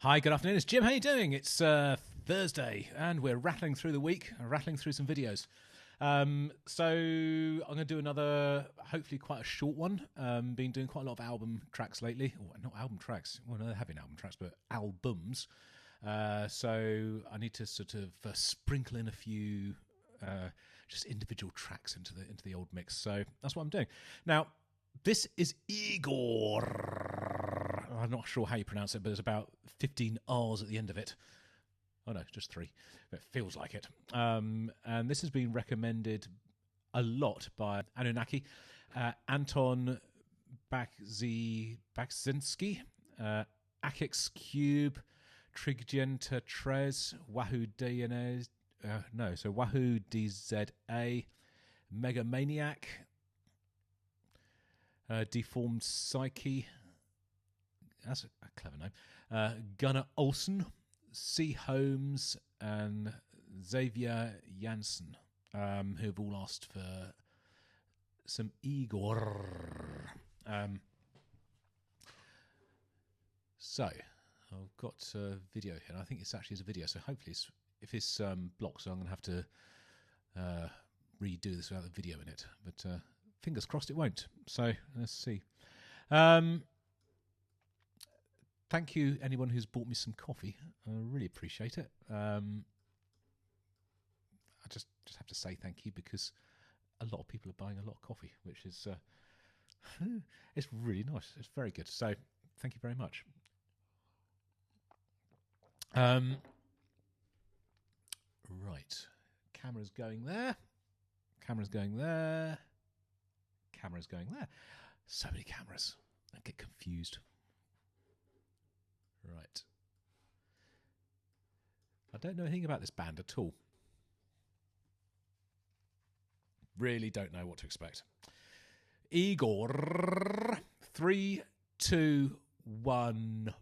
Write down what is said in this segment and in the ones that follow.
Hi, good afternoon. It's Jim. How you doing? It's Thursday, and we're rattling through the week, rattling through some videos. So I'm going to do another, hopefully quite a short one. Been doing quite a lot of album tracks lately. Oh, not album tracks. Well, no, there have been album tracks, but albums. So I need to sort of sprinkle in a few just individual tracks into the old mix. So that's what I'm doing. Now, this is Igorrr. I'm not sure how you pronounce it, but there's about 15 R's at the end of it. Oh no, just 3. It feels like it. And this has been recommended a lot by Anunnaki, Anton Bakzinski, Akix Cube, Trigenta Trez, Wahoo DNA, Wahoo DZA, Megamaniac, Deformed Psyche. That's a clever name. Gunnar Olsen, C. Holmes, and Xavier Janssen, who have all asked for some Igorrr. So I've got a video here, and I think it's actually a video. So hopefully, if this blocks, I'm going to have to redo this without the video in it. But fingers crossed it won't. So let's see. Thank you, anyone who's bought me some coffee. I really appreciate it. I just have to say thank you, because a lot of people are buying a lot of coffee, which is it's really nice. It's very good. So thank you very much. Right, camera's going there. Camera's going there. Camera's going there. So many cameras. I get confused. Right. I don't know anything about this band at all. Really don't know what to expect. Igorrr. 3, 2, 1.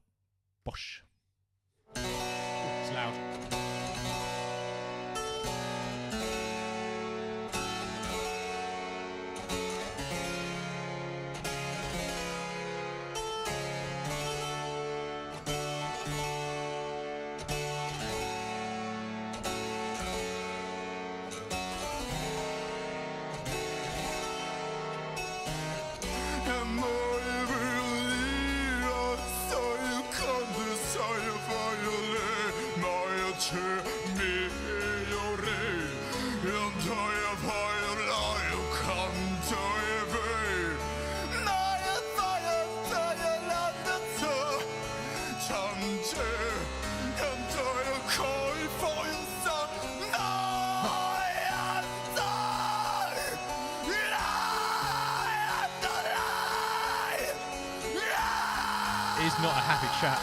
Bosh. It's loud. He's not a happy chap.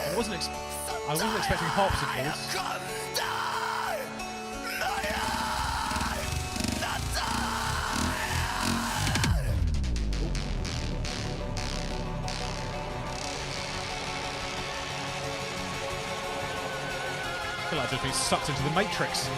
I wasn't expecting harpsichords. I feel like I've just been sucked into the Matrix.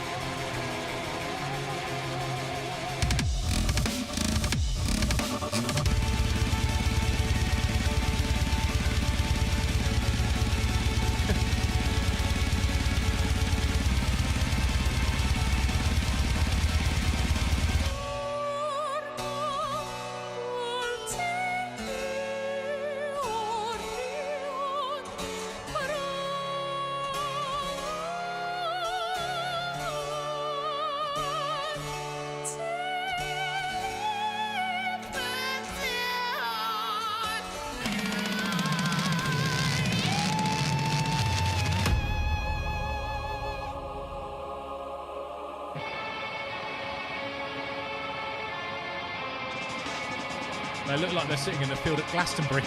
They look like they're sitting in the field at Glastonbury.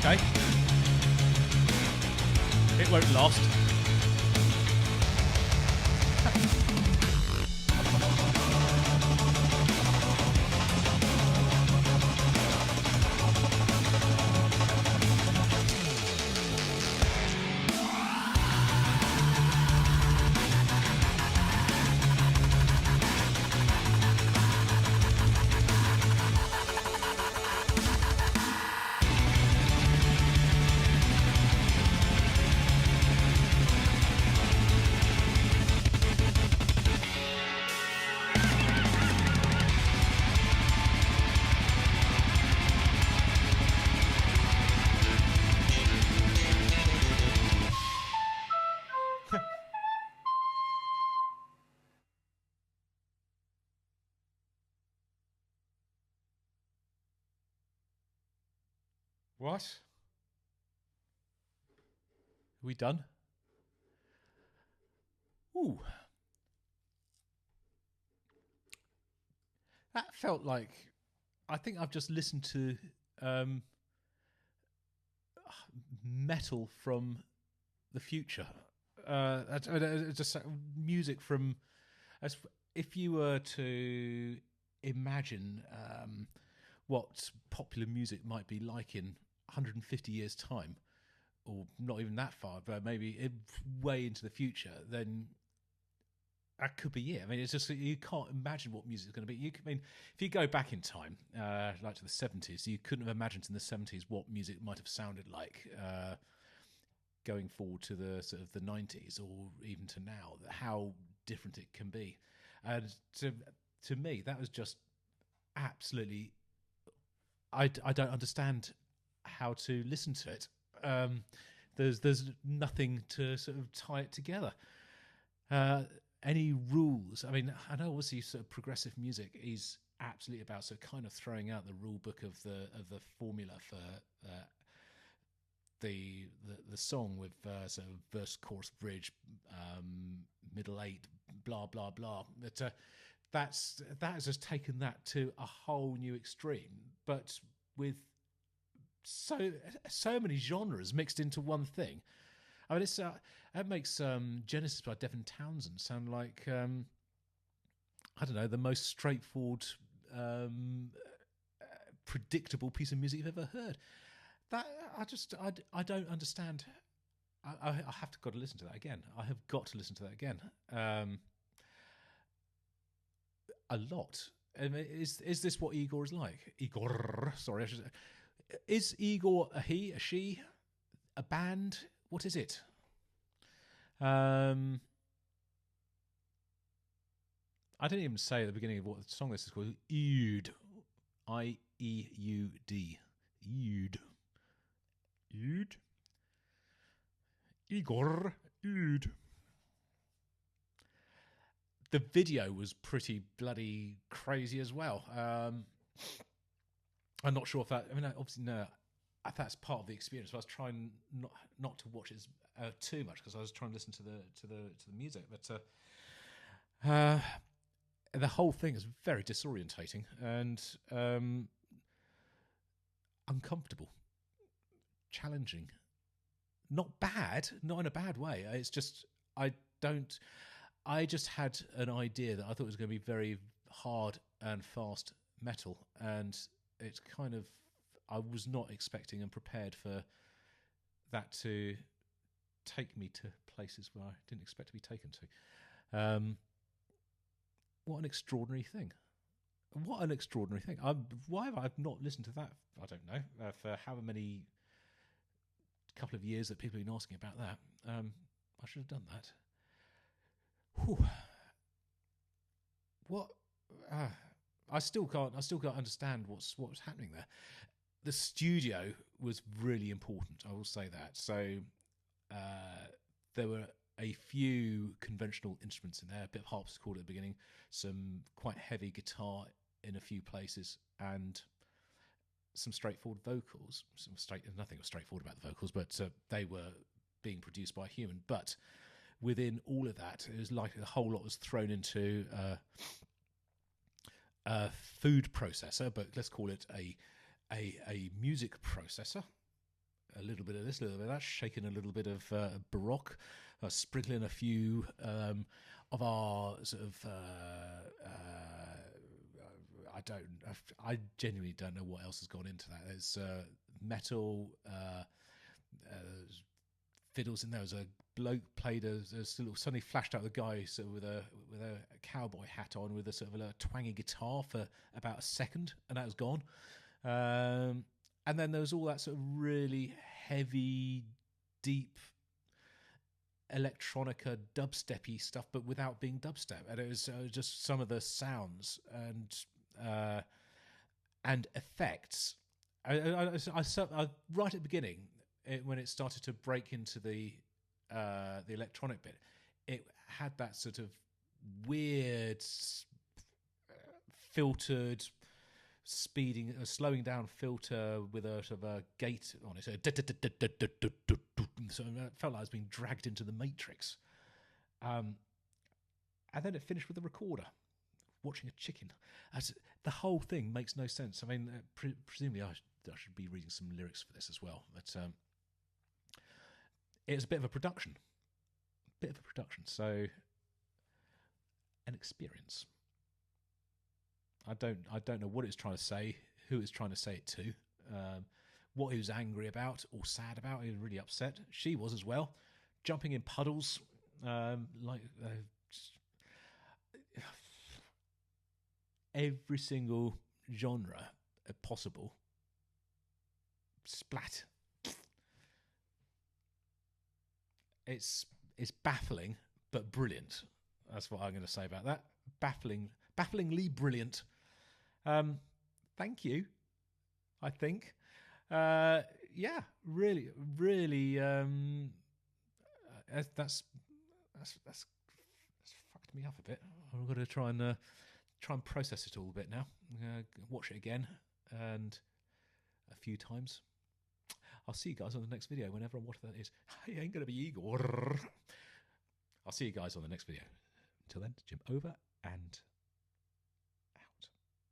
Okay. It won't last. What? Are we done? Ooh. That felt like... I think I've just listened to metal from the future. Just music from... As if you were to imagine what popular music might be like in 150 years' time, or not even that far, but maybe way into the future, then that could be it. I mean, it's just you can't imagine what music is going to be. I mean, if you go back in time, like to the 70s, you couldn't have imagined in the 70s what music might have sounded like. Going forward to the sort of the 90s, or even to now, how different it can be. And to me, that was just absolutely... I don't understand how to listen to it. There's nothing to sort of tie it together. Any rules? I mean, I know obviously sort of progressive music is absolutely about sort of kind of throwing out the rule book of the formula for the song with sort of verse, chorus, bridge, middle eight, blah blah blah. But that has just taken that to a whole new extreme, but with so many genres mixed into one thing. I mean, it makes Genesis by Devin Townsend sound like I don't know, the most straightforward, predictable piece of music you've ever heard. That I don't understand. I have to got to listen to that again. I have got to listen to that again. A lot. I mean, is this what Igorrr is like? Igorrr. Sorry, I should say. Is Igorrr a he, a she, a band? What is it? I didn't even say at the beginning of what the song this is called. ieuD. ieuD. ieuD. ieuD. Igorrr. ieuD. The video was pretty bloody crazy as well. I'm not sure if that... I mean, obviously, no, that's part of the experience. So I was trying not to watch it too much, because I was trying to listen to the music. But the whole thing is very disorientating and uncomfortable, challenging. Not bad, not in a bad way. It's just I just had an idea that I thought it was going to be very hard and fast metal, and it's kind of... I was not expecting and prepared for that to take me to places where I didn't expect to be taken to. What an extraordinary thing. What an extraordinary thing. Why have I not listened to that? I don't know. For however many couple of years that people have been asking about that. I should have done that. Whew. What? I still can't understand what's happening there. The studio was really important, I will say that. So there were a few conventional instruments in there, a bit of harpsichord at the beginning, some quite heavy guitar in a few places, and some straightforward vocals. Nothing was straightforward about the vocals, but they were being produced by a human. But within all of that, it was like a whole lot was thrown into a food processor, but let's call it a music processor, a little bit of this, a little bit of that, shaking a little bit of Baroque, sprinkling a few of our sort of I genuinely don't know what else has gone into that. There's metal fiddles in there. There's a bloke played a suddenly flashed out the guy sort of with a cowboy hat on with a sort of a twangy guitar for about a second, and that was gone. And then there was all that sort of really heavy, deep electronica dubsteppy stuff, but without being dubstep. And it was just some of the sounds and effects. I right at the beginning, when it started to break into the electronic bit, it had that sort of weird filtered slowing down filter with a sort of a gate on it. So it felt like I was being dragged into the Matrix. And then it finished with a recorder, watching a chicken. The whole thing makes no sense. I mean, presumably I should be reading some lyrics for this as well. But it's a bit of a production. So an experience. I don't know what it's trying to say, who it's trying to say it to, what he was angry about or sad about. He was really upset. She was as well, jumping in puddles, every single genre possible. Splat. It's baffling but brilliant. That's what I'm going to say about that. Bafflingly brilliant. Thank you. I think. Yeah, really. That's fucked me up a bit. I've got to try and process it all a bit now. Watch it again and a few times. I'll see you guys on the next video whenever and what that is. It ain't going to be Igorrr. I'll see you guys on the next video. Until then, Jim over and